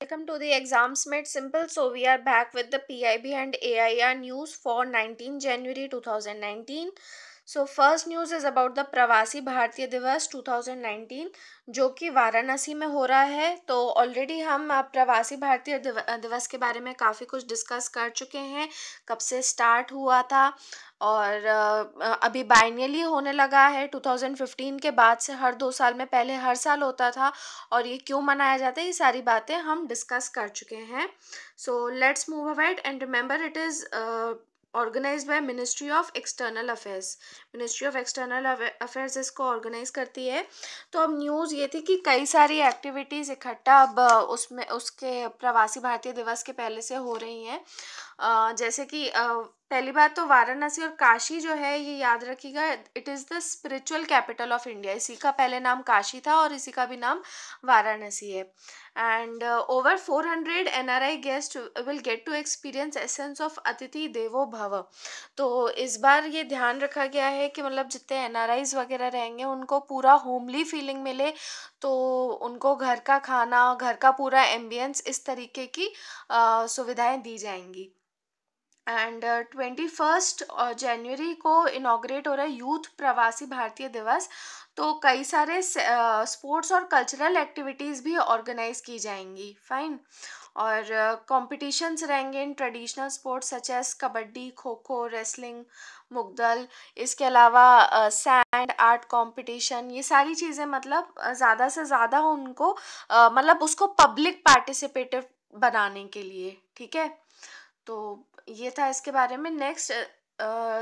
welcome to the Exams Made Simple. So we are back with the PIB and AIR news for 19 January 2019. So first news is about the प्रवासी भारतीय दिवस 2019 जो कि वाराणसी में हो रहा है. तो ऑलरेडी हम प्रवासी भारतीय दिवस के बारे में काफ़ी कुछ डिस्कस कर चुके हैं, कब से स्टार्ट हुआ था और अभी बाइनियली होने लगा है. 2015 के बाद से हर 2 साल में, पहले हर साल होता था और ये क्यों मनाया जाता है, ये सारी बातें हम डिस्कस कर चुके हैं. So let's move ahead and remember it is organized by ministry of external affairs. Ministry of external affairs इसको ऑर्गेनाइज करती है. तो अब न्यूज़ ये थी कि कई सारी एक्टिविटीज़ इकट्ठा अब उसमें उसके प्रवासी भारतीय दिवस के पहले से हो रही हैं. जैसे कि पहली बात तो वाराणसी और काशी जो है ये याद रखिएगा, it is the spiritual capital of India. इसी का पहले नाम काशी था और इसी का भी नाम वाराणसी है. And over 400 NRI guest will get to experience essence of अतिथि देवो भव. तो इस बार ये ध्यान रखा गया है कि मतलब जितने NRIs वगैरह रहेंगे उनको पूरा होमली फीलिंग मिले, तो उनको घर का खाना, घर का पूरा एम्बियंस, इस तरीके की सुविधाएं दी जाएंगी. एंड 21 जनवरी को इनॉग्रेट हो रहा है यूथ प्रवासी भारतीय दिवस. तो कई सारे स्पोर्ट्स और कल्चरल एक्टिविटीज़ भी ऑर्गेनाइज की जाएंगी. फाइन. और कॉम्पिटिशन्स रहेंगे in traditional sports such as kabaddi, kho kho, wrestling, Mugdal. इसके अलावा सैंड आर्ट कंपटीशन, ये सारी चीज़ें मतलब ज़्यादा से ज़्यादा उनको मतलब उसको पब्लिक पार्टिसिपेटिव बनाने के लिए. ठीक है, तो ये था इसके बारे में. नेक्स्ट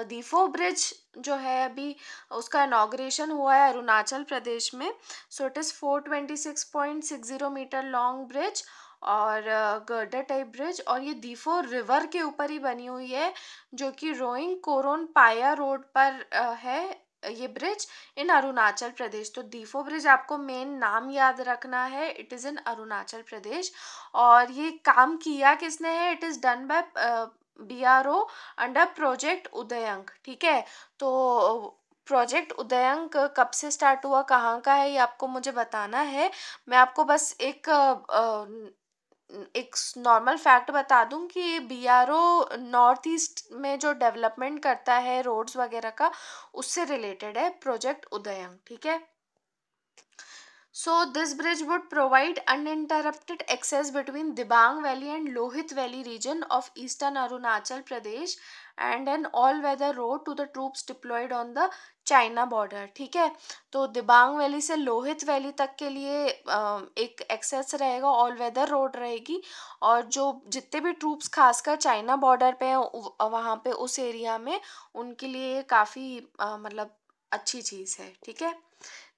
दीफो ब्रिज जो है अभी उसका इनॉग्रेशन हुआ है अरुणाचल प्रदेश में. So it is 426.60 metre long bridge और गर्डर टाइप ब्रिज, और ये दीफो रिवर के ऊपर ही बनी हुई है जो कि रोइंग कोरोन पाया रोड पर है ये ब्रिज इन अरुणाचल प्रदेश. तो दीफो ब्रिज आपको मेन नाम याद रखना है, it is in Arunachal Pradesh. और ये काम किया किसने है, it is done by BRO under project Udayank. ठीक है, तो प्रोजेक्ट उदयंक कब से स्टार्ट हुआ, कहाँ का है, ये आपको मुझे बताना है. मैं आपको बस एक नॉर्मल फैक्ट बता दूं कि BRO नॉर्थ ईस्ट में जो डेवलपमेंट करता है रोड्स वगैरह का, उससे रिलेटेड है प्रोजेक्ट उदयंक. ठीक है. So this bridge would provide uninterrupted access between Dibang Valley and Lohit Valley region of eastern Arunachal Pradesh and an all-weather road to the troops deployed on the China border. ठीक है, तो Dibang valley से Lohit valley तक के लिए एक access रहेगा, all weather road रहेगी, और जो जितने भी ट्रूप्स खासकर चाइना बॉर्डर पे हैं वहाँ पे उस एरिया में, उनके लिए काफ़ी मतलब अच्छी चीज़ है. ठीक है.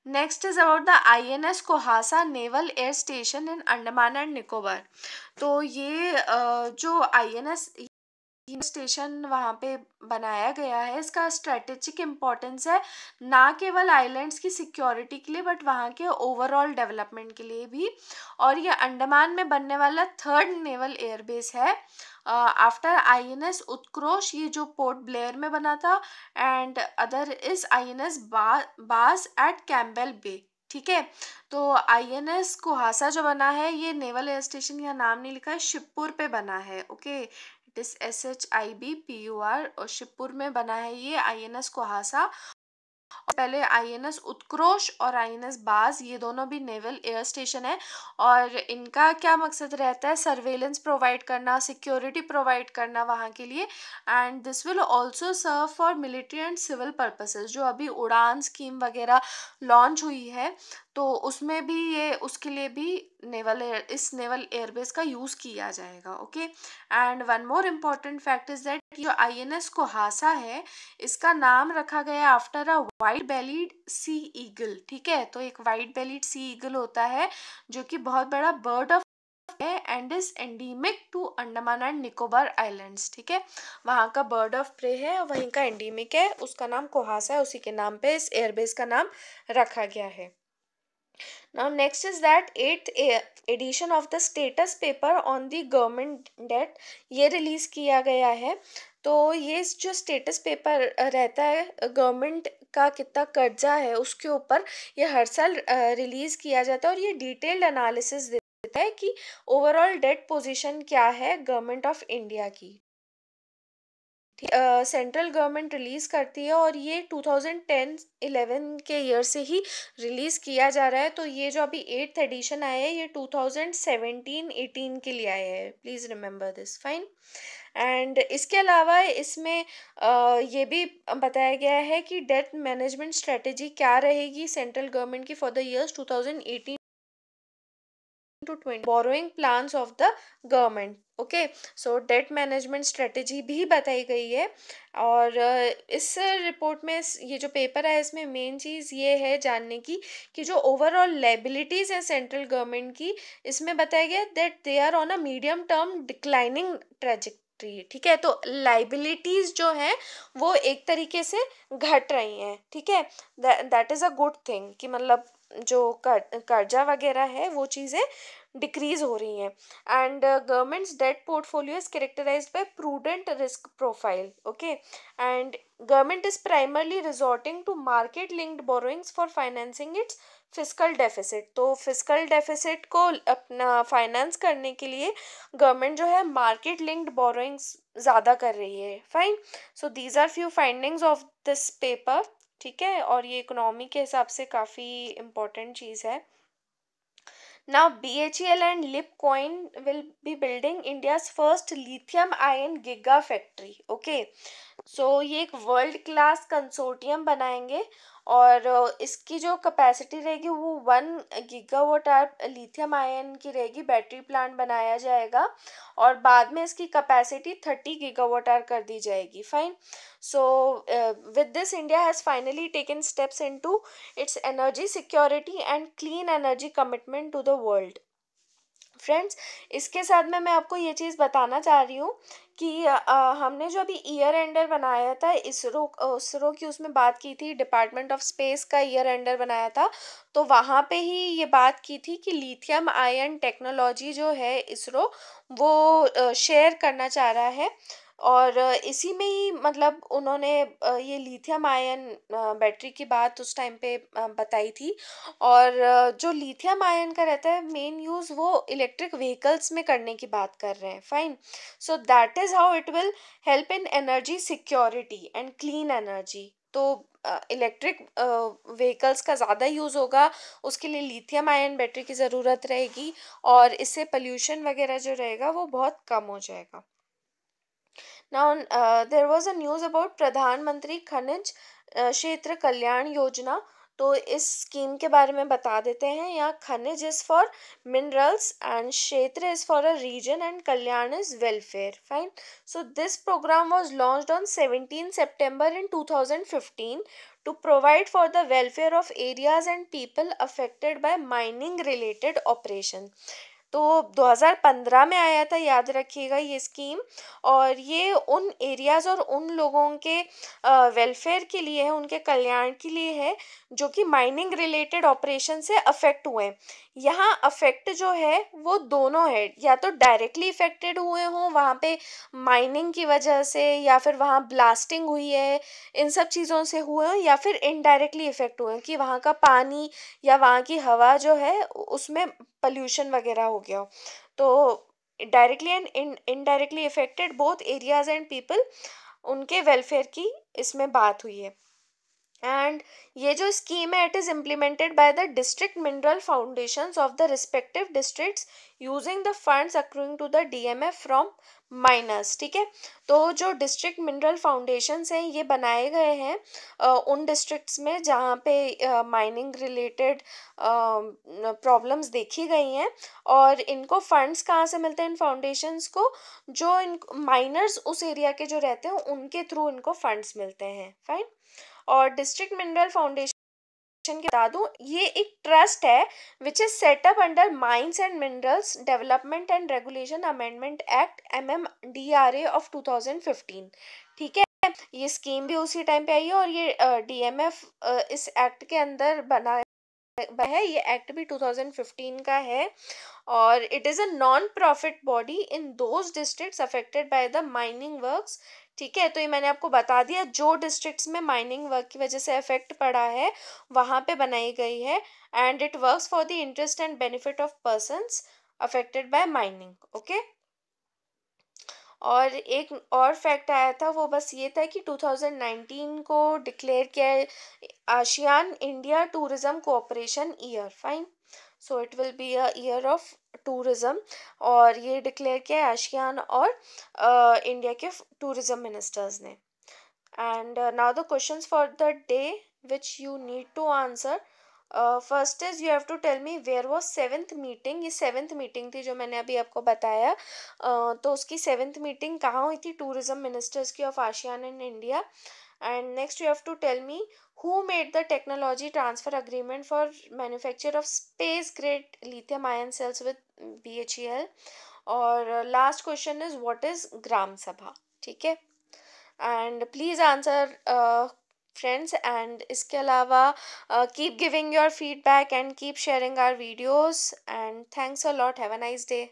Next is about the INS Kohassa naval air station in Andaman and Nicobar. तो ये जो INS स्टेशन वहाँ पे बनाया गया है, इसका स्ट्रेटेजिक इम्पोर्टेंस है ना केवल आइलैंड्स की सिक्योरिटी के लिए बट वहाँ के ओवरऑल डेवलपमेंट के लिए भी. और ये अंडमान में बनने वाला 3rd नेवल एयरबेस है आफ्टर INS उत्कृष, ये जो पोर्ट ब्लेयर में बना था, एंड अदर इज INS बास एट कैम्पबेल बे. ठीक है, तो INS कोहासा जो बना है, ये नेवल एयर स्टेशन, यहाँ नाम नहीं लिखा है, शिवपुर पे बना है. ओके, इट इज SHIBPUR और शिवपुर में बना है ये INS कोहासा. पहले INS उत्कृष और INS बाज, ये दोनों भी नेवल एयर स्टेशन है, और इनका क्या मकसद रहता है, सर्वेलेंस प्रोवाइड करना, सिक्योरिटी प्रोवाइड करना वहाँ के लिए. And this will also serve for military and civil purposes. जो अभी उड़ान स्कीम वगैरह लॉन्च हुई है, तो उसमें भी ये, उसके लिए भी इस नेवल एयरबेस का यूज़ किया जाएगा. Okay. And one more important fact is that जो INS कोहासा है, इसका नाम रखा गया after a white bellied sea eagle. ठीक है, तो एक वाइट बेलीड सी ईगल होता है जो कि बहुत बड़ा बर्ड ऑफ है and is endemic to Andaman and Nicobar islands. ठीक है, वहाँ का बर्ड ऑफ प्रे है, वहीं का एंडीमिक है, उसका नाम कोहासा है, उसी के नाम पे इस एयरबेस का नाम रखा गया है. Now next is that 8th edition of the status paper on the government debt, ये रिलीज किया गया है. तो ये जो स्टेटस पेपर रहता है गवर्नमेंट का कितना कर्जा है उसके ऊपर, ये हर साल रिलीज किया जाता है और ये डिटेल्ड एनालिसिस है कि ओवरऑल डेट पोजीशन क्या है गवर्नमेंट ऑफ इंडिया की। सेंट्रल गवर्नमेंट रिलीज करती है और ये 2010-11 के ईयर से ही रिलीज किया जा रहा है। तो ये जो अभी 8th एडिशन आया है ये 2017-18 के लिए आया है, please remember this, fine. And इसके अलावा इसमें ये भी बताया गया है कि डेट मैनेजमेंट स्ट्रेटेजी क्या रहेगी सेंट्रल गवर्नमेंट की for the years 2018 to 20 borrowing plans of the government। Okay, so debt management strategy भी बताई गई है। और इस रिपोर्ट में ये जो पेपर है इसमें मेन चीज़ ये है जानने की कि जो ओवरऑल लाइबिलिटीज़ है सेंट्रल गवर्नमेंट की, इसमें बताया गया that they are on a medium term declining trajectory. ठीक है, तो लाइबिलिटीज़ जो हैं वो एक तरीके से घट रही हैं। ठीक है, that is a good thing कि मतलब जो कर्जा वगैरह है वो चीज़ें डिक्रीज हो रही हैं। And government's debt portfolio is characterized by prudent risk profile. Okay, and government is primarily resorting to market linked borrowings for financing its physical deficit. तो फिजिकल डेफिसिट को अपना फाइनेंस करने के लिए गवर्नमेंट जो है मार्केट लिंक्ड बोरोइंग्स ज़्यादा कर रही है। Fine, so these are few findings of this paper. ठीक है, और ये इकोनॉमी के हिसाब से काफ़ी इम्पोर्टेंट चीज़ है। Now, BHEL and Lipcoin will be building India's first lithium ion giga factory. Okay, सो ये एक वर्ल्ड क्लास कंसोर्टियम बनाएंगे और इसकी जो कैपेसिटी रहेगी वो 1 गीगावाट आवर लिथियम आयन की रहेगी। बैटरी प्लांट बनाया जाएगा और बाद में इसकी कैपेसिटी 30 गीगावाट आवर कर दी जाएगी। Fine, so with this India has finally taken steps into its energy security and clean energy commitment to the world. Friends, इसके साथ में मैं आपको ये चीज़ बताना चाह रही हूँ कि हमने जो अभी ईयर एंडर बनाया था इसरो की, उसमें बात की थी, डिपार्टमेंट ऑफ स्पेस का ईयर एंडर बनाया था। तो वहाँ पे ही ये बात की थी कि लिथियम आयन टेक्नोलॉजी जो है इसरो वो शेयर करना चाह रहा है। और इसी में ही मतलब उन्होंने ये लिथियम आयन बैटरी की बात उस टाइम पे बताई थी। और जो लिथियम आयन का रहता है मेन यूज़ वो इलेक्ट्रिक व्हीकल्स में करने की बात कर रहे हैं। Fine, so that is how it will help in energy security and clean energy. तो इलेक्ट्रिक व्हीकल्स का ज़्यादा यूज़ होगा, उसके लिए लिथियम आयन बैटरी की ज़रूरत रहेगी और इससे पोल्यूशन वगैरह जो रहेगा वो बहुत कम हो जाएगा। Now, there was a news about प्रधानमंत्री खनिज क्षेत्र कल्याण योजना। तो इस स्कीम के बारे में बता देते हैं। यहाँ खनिज इज फॉर मिनरल्स एंड क्षेत्र is for a region and कल्याण is welfare. Fine, so this program was launched on 17 September in 2015 to provide for the welfare of areas and people affected by mining related operation। तो 2015 में आया था, याद रखिएगा ये scheme. और ये उन एरियाज़ और उन लोगों के वेलफेयर के लिए है, उनके कल्याण के लिए है जो कि माइनिंग रिलेटेड ऑपरेशन से अफेक्ट हुए हैं। यहाँ अफेक्ट जो है वो दोनों है, या तो डायरेक्टली इफेक्टेड हुए हों वहाँ पे माइनिंग की वजह से, या फिर वहाँ ब्लास्टिंग हुई है, इन सब चीज़ों से हुए हों, या फिर इनडायरेक्टली इफेक्ट हुए हैं कि वहाँ का पानी या वहाँ की हवा जो है उसमें पल्यूशन वगैरह हो गया हो। तो directly and indirectly affected both areas and people, उनके वेलफेयर की इसमें बात हुई है। एंड ये जो स्कीम है it is implemented by the district mineral foundations of the respective districts using the funds accruing to the DMF from miners. ठीक है, तो जो डिस्ट्रिक्ट मिनरल फाउंडेशंस हैं ये बनाए गए हैं उन डिस्ट्रिक्ट्स में जहाँ पे माइनिंग रिलेटेड प्रॉब्लम्स देखी गई हैं। और इनको फंड्स कहाँ से मिलते हैं इन फाउंडेशंस को, जो इन माइनर्स उस एरिया के जो रहते हैं उनके थ्रू इनको फंड्स मिलते हैं। फाइन, और डिस्ट्रिक्ट मिनरल फाउंडेशन के बता दूं ये एक ट्रस्ट है which is setup under mines and minerals development and regulation amendment act MMDRA of 2015। ठीक है, ये स्कीम भी उसी टाइम पे आई है और ये DMF इस एक्ट के अंदर बना है। ये एक्ट भी 2015 का है और it is a non profit body in those districts affected by the mining works. ठीक है, तो ये मैंने आपको बता दिया जो डिस्ट्रिक्ट्स में माइनिंग वर्क की वजह से इफेक्ट पड़ा है वहाँ पे बनाई गई है। And it works for the interest and benefit of persons affected by mining. Okay, और एक और फैक्ट आया था, वो बस ये था कि 2019 को डिक्लेयर किया है ASEAN India tourism cooperation year. Fine, so it will be a year of tourism, और ये डिक्लेयर किया है आशियान और इंडिया के टूरिज्म मिनिस्टर्स ने। And now the questions for the day which you need to answer. First is you have to tell me where was seventh meeting. ये seventh meeting थी जो मैंने अभी आपको बताया। तो उसकी seventh meeting कहाँ हुई थी? tourism ministers की of ASEAN and India. And next you have to tell me who made the technology transfer agreement for manufacture of space grade lithium ion cells with BHEL. और last question is what is gram sabha. ठीक है, and please answer friends, and इसके अलावा keep giving your feedback and keep sharing our videos, and thanks a lot, have a nice day.